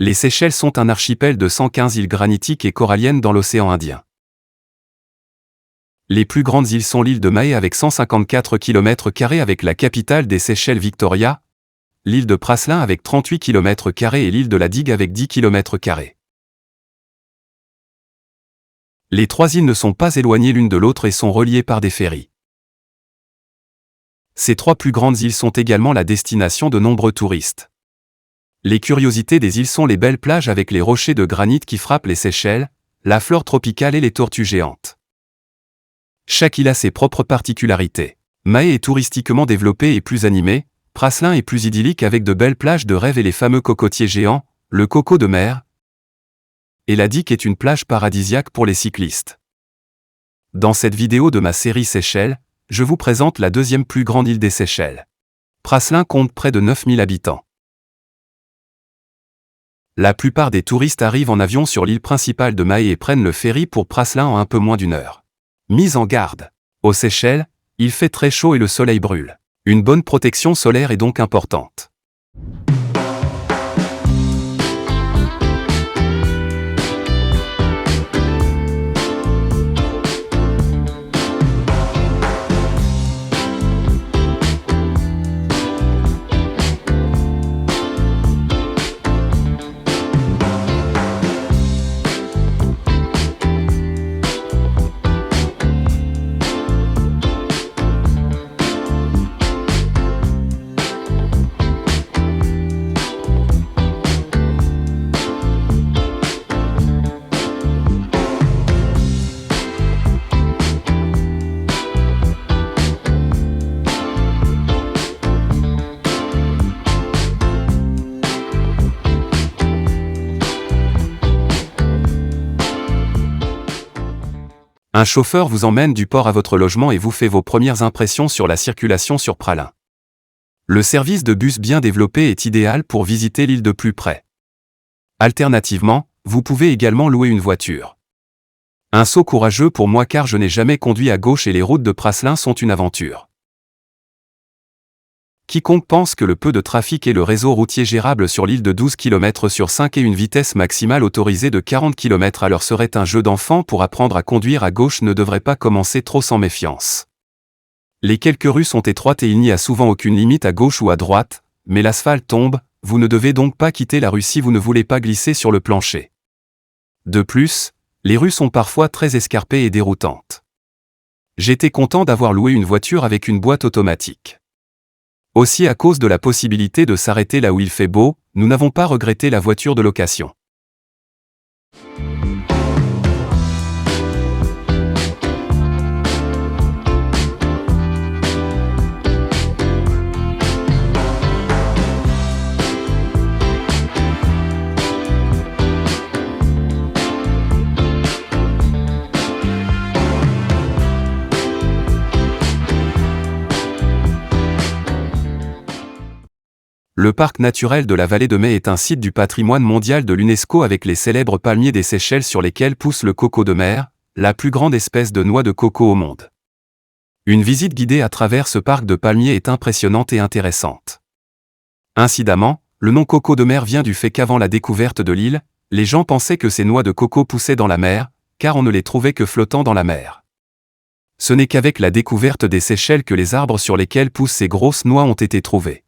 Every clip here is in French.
Les Seychelles sont un archipel de 115 îles granitiques et coralliennes dans l'océan Indien. Les plus grandes îles sont l'île de Mahé avec 154 km² avec la capitale des Seychelles Victoria, l'île de Praslin avec 38 km² et l'île de la Digue avec 10 km². Les trois îles ne sont pas éloignées l'une de l'autre et sont reliées par des ferries. Ces trois plus grandes îles sont également la destination de nombreux touristes. Les curiosités des îles sont les belles plages avec les rochers de granit qui frappent les Seychelles, la flore tropicale et les tortues géantes. Chaque île a ses propres particularités. Mahé est touristiquement développé et plus animé, Praslin est plus idyllique avec de belles plages de rêve et les fameux cocotiers géants, le coco de mer, et la Digue est une plage paradisiaque pour les cyclistes. Dans cette vidéo de ma série Seychelles, je vous présente la deuxième plus grande île des Seychelles. Praslin compte près de 9000 habitants. La plupart des touristes arrivent en avion sur l'île principale de Mahé et prennent le ferry pour Praslin en un peu moins d'une heure. Mise en garde. Aux Seychelles, il fait très chaud et le soleil brûle. Une bonne protection solaire est donc importante. Un chauffeur vous emmène du port à votre logement et vous fait vos premières impressions sur la circulation sur Praslin. Le service de bus bien développé est idéal pour visiter l'île de plus près. Alternativement, vous pouvez également louer une voiture. Un saut courageux pour moi car je n'ai jamais conduit à gauche et les routes de Praslin sont une aventure. Quiconque pense que le peu de trafic et le réseau routier gérable sur l'île de 12 km/h et une vitesse maximale autorisée de 40 km/h serait un jeu d'enfant pour apprendre à conduire à gauche ne devrait pas commencer trop sans méfiance. Les quelques rues sont étroites et il n'y a souvent aucune limite à gauche ou à droite, mais l'asphalte tombe, vous ne devez donc pas quitter la rue si vous ne voulez pas glisser sur le plancher. De plus, les rues sont parfois très escarpées et déroutantes. J'étais content d'avoir loué une voiture avec une boîte automatique. Aussi à cause de la possibilité de s'arrêter là où il fait beau, nous n'avons pas regretté la voiture de location. Le parc naturel de la vallée de Mahé est un site du patrimoine mondial de l'UNESCO avec les célèbres palmiers des Seychelles sur lesquels pousse le coco de mer, la plus grande espèce de noix de coco au monde. Une visite guidée à travers ce parc de palmiers est impressionnante et intéressante. Incidemment, le nom coco de mer vient du fait qu'avant la découverte de l'île, les gens pensaient que ces noix de coco poussaient dans la mer, car on ne les trouvait que flottant dans la mer. Ce n'est qu'avec la découverte des Seychelles que les arbres sur lesquels poussent ces grosses noix ont été trouvés.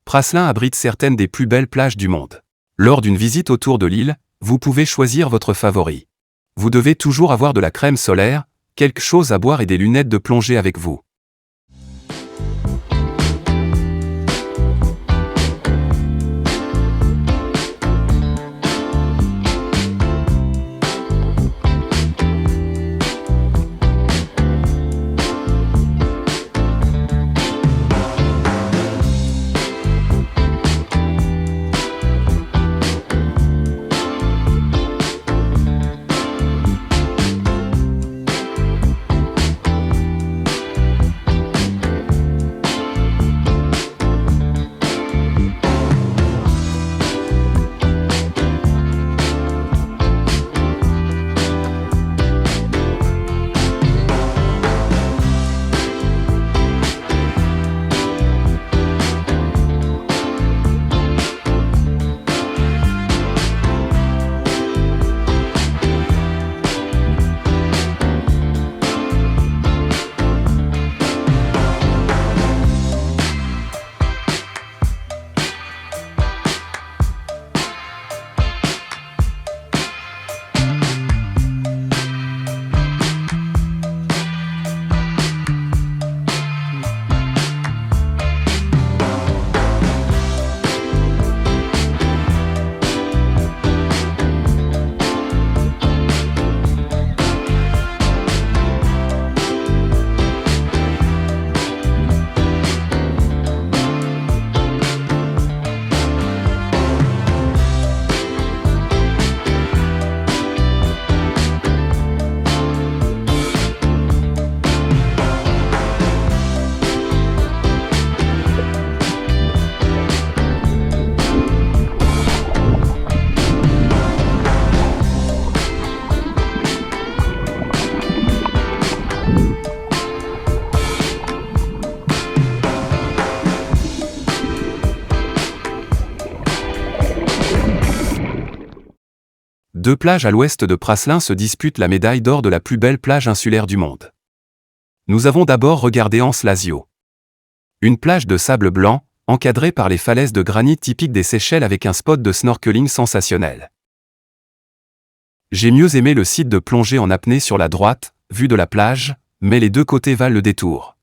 Praslin abrite certaines des plus belles plages du monde. Lors d'une visite autour de l'île, Vous pouvez choisir votre favori. Vous devez toujours avoir de la crème solaire, quelque chose à boire et des lunettes de plongée avec vous. Deux plages à l'ouest de Praslin se disputent la médaille d'or de la plus belle plage insulaire du monde. Nous avons d'abord regardé Anse-Lazio. Une plage de sable blanc, encadrée par les falaises de granit typiques des Seychelles avec un spot de snorkeling sensationnel. J'ai mieux aimé le site de plongée en apnée sur la droite, vue de la plage, mais les deux côtés valent le détour.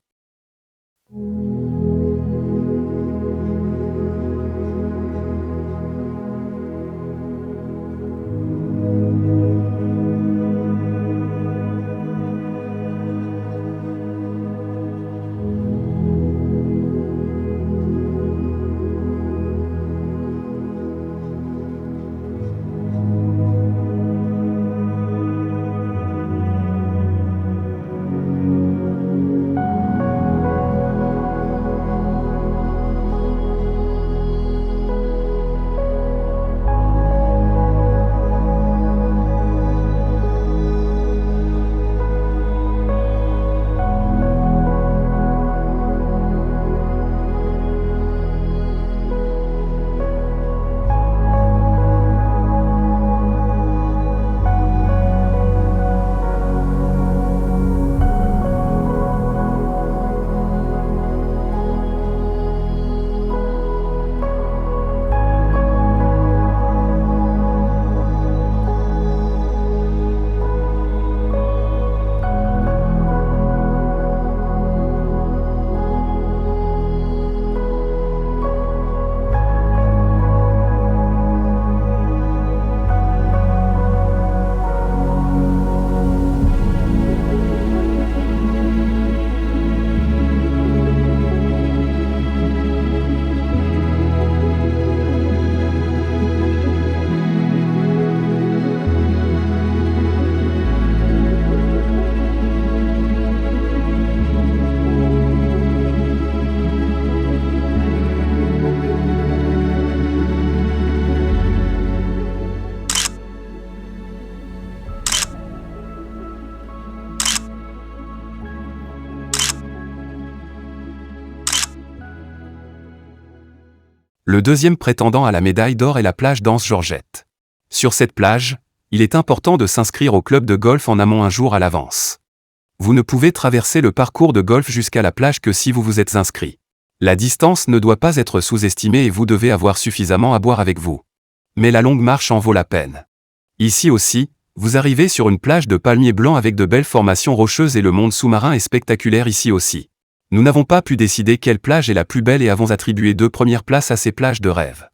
Le deuxième prétendant à la médaille d'or est la plage d'Anse-Georgette. Sur cette plage, il est important de s'inscrire au club de golf en amont un jour à l'avance. Vous ne pouvez traverser le parcours de golf jusqu'à la plage que si vous vous êtes inscrit. La distance ne doit pas être sous-estimée et vous devez avoir suffisamment à boire avec vous. Mais la longue marche en vaut la peine. Ici aussi, vous arrivez sur une plage de palmiers blancs avec de belles formations rocheuses et le monde sous-marin est spectaculaire ici aussi. Nous n'avons pas pu décider quelle plage est la plus belle et avons attribué 2 premières places à ces plages de rêve.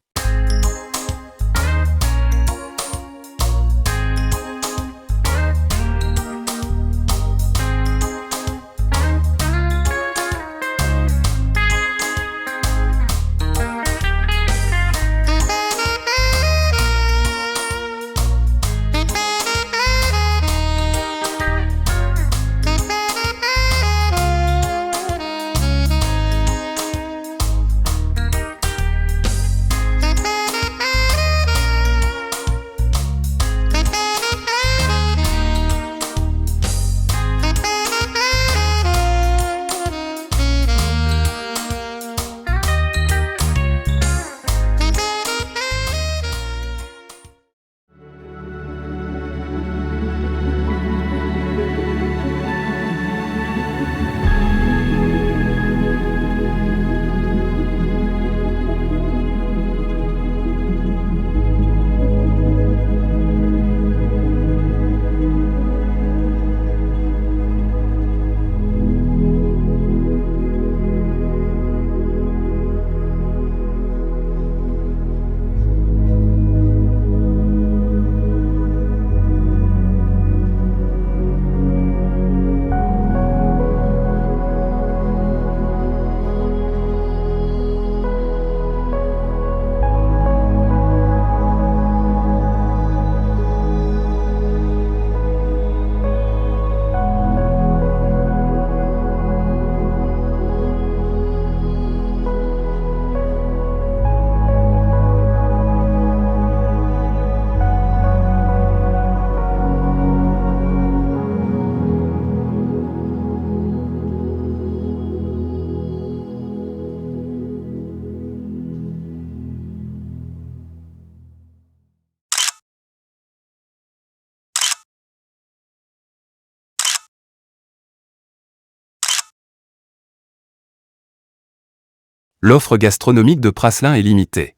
L'offre gastronomique de Praslin est limitée.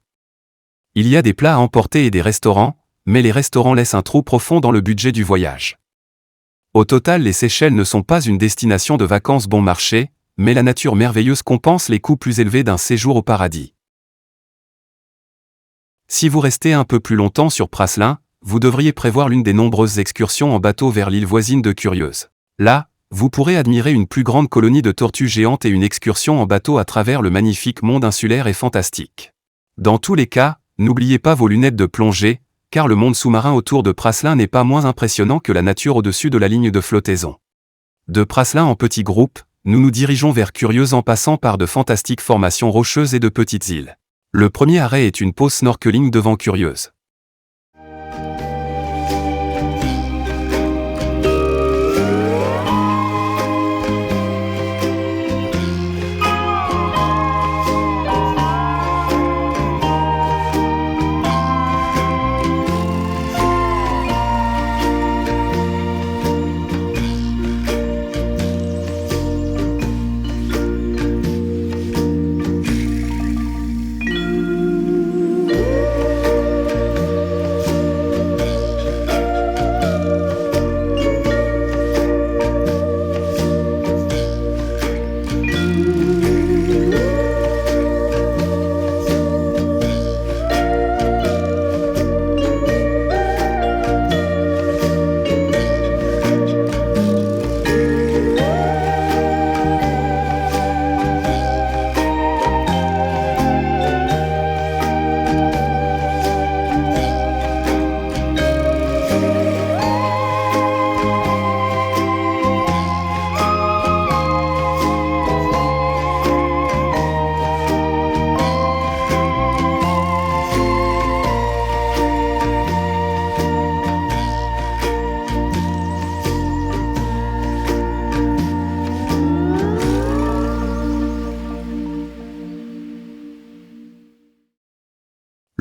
Il y a des plats à emporter et des restaurants, mais les restaurants laissent un trou profond dans le budget du voyage. Au total, les Seychelles ne sont pas une destination de vacances bon marché, mais la nature merveilleuse compense les coûts plus élevés d'un séjour au paradis. Si vous restez un peu plus longtemps sur Praslin, vous devriez prévoir l'une des nombreuses excursions en bateau vers l'île voisine de Curieuse. Là, vous pourrez admirer une plus grande colonie de tortues géantes et une excursion en bateau à travers le magnifique monde insulaire est fantastique. Dans tous les cas, n'oubliez pas vos lunettes de plongée, car le monde sous-marin autour de Praslin n'est pas moins impressionnant que la nature au-dessus de la ligne de flottaison. De Praslin en petits groupes, nous nous dirigeons vers Curieuse en passant par de fantastiques formations rocheuses et de petites îles. Le premier arrêt est une pause snorkeling devant Curieuse.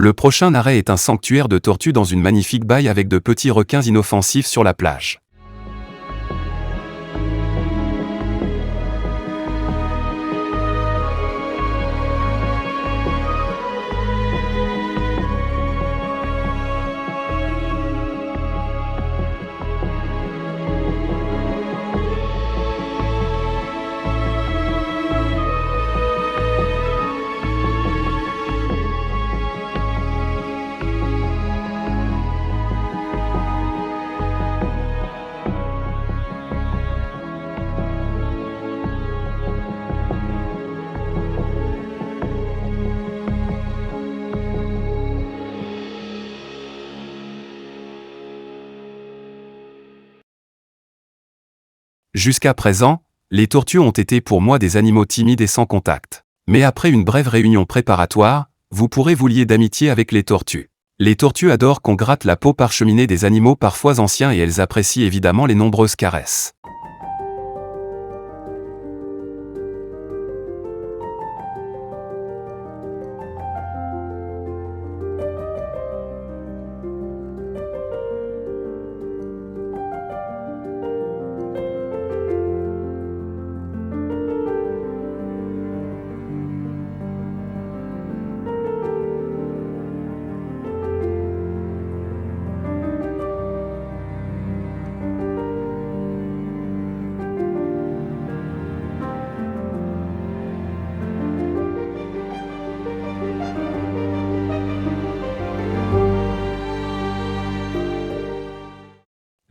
Le prochain arrêt est un sanctuaire de tortues dans une magnifique baie avec de petits requins inoffensifs sur la plage. Jusqu'à présent, les tortues ont été pour moi des animaux timides et sans contact. Mais après une brève réunion préparatoire, vous pourrez vous lier d'amitié avec les tortues. Les tortues adorent qu'on gratte la peau parcheminée des animaux parfois anciens et elles apprécient évidemment les nombreuses caresses.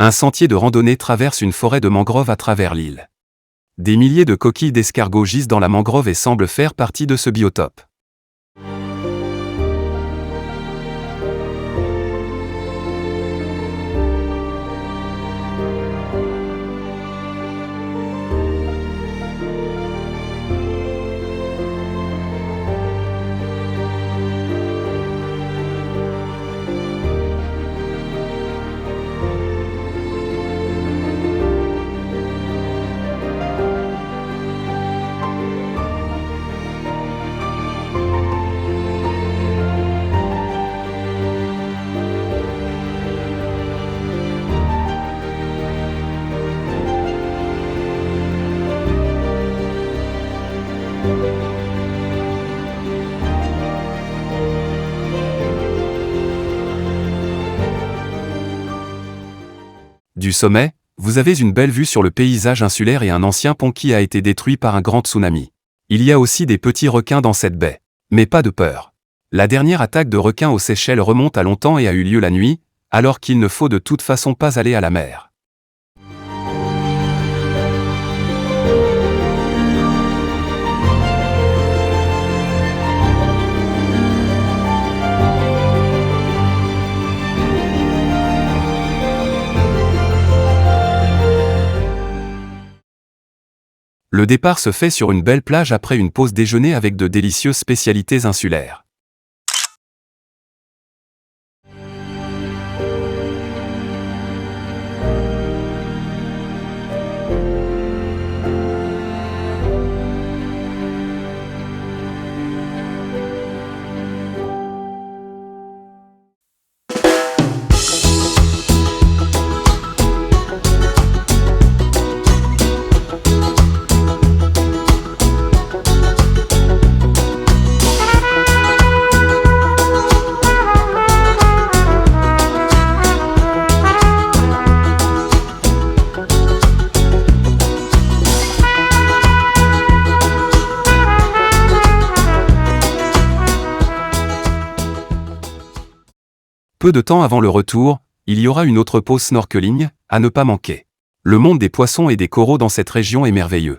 Un sentier de randonnée traverse une forêt de mangroves à travers l'île. Des milliers de coquilles d'escargots gisent dans la mangrove et semblent faire partie de ce biotope. Du sommet, vous avez une belle vue sur le paysage insulaire et un ancien pont qui a été détruit par un grand tsunami. Il y a aussi des petits requins dans cette baie. Mais pas de peur. La dernière attaque de requins aux Seychelles remonte à longtemps et a eu lieu la nuit, alors qu'il ne faut de toute façon pas aller à la mer. Le départ se fait sur une belle plage après une pause déjeuner avec de délicieuses spécialités insulaires. Peu de temps avant le retour, il y aura une autre pause snorkeling, à ne pas manquer. Le monde des poissons et des coraux dans cette région est merveilleux.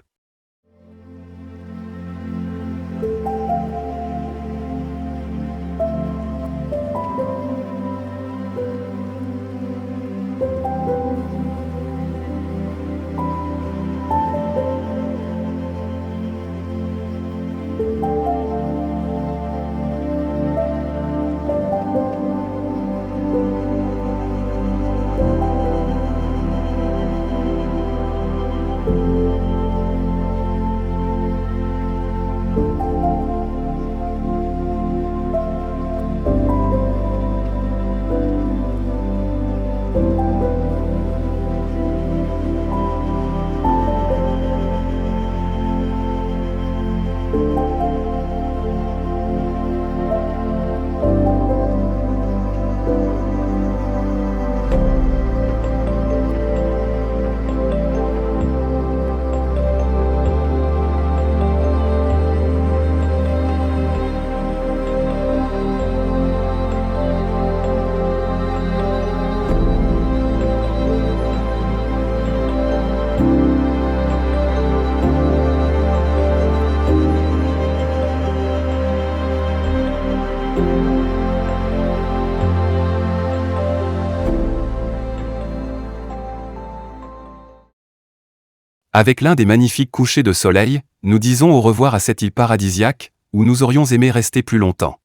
Avec l'un des magnifiques couchers de soleil, nous disons au revoir à cette île paradisiaque, où nous aurions aimé rester plus longtemps.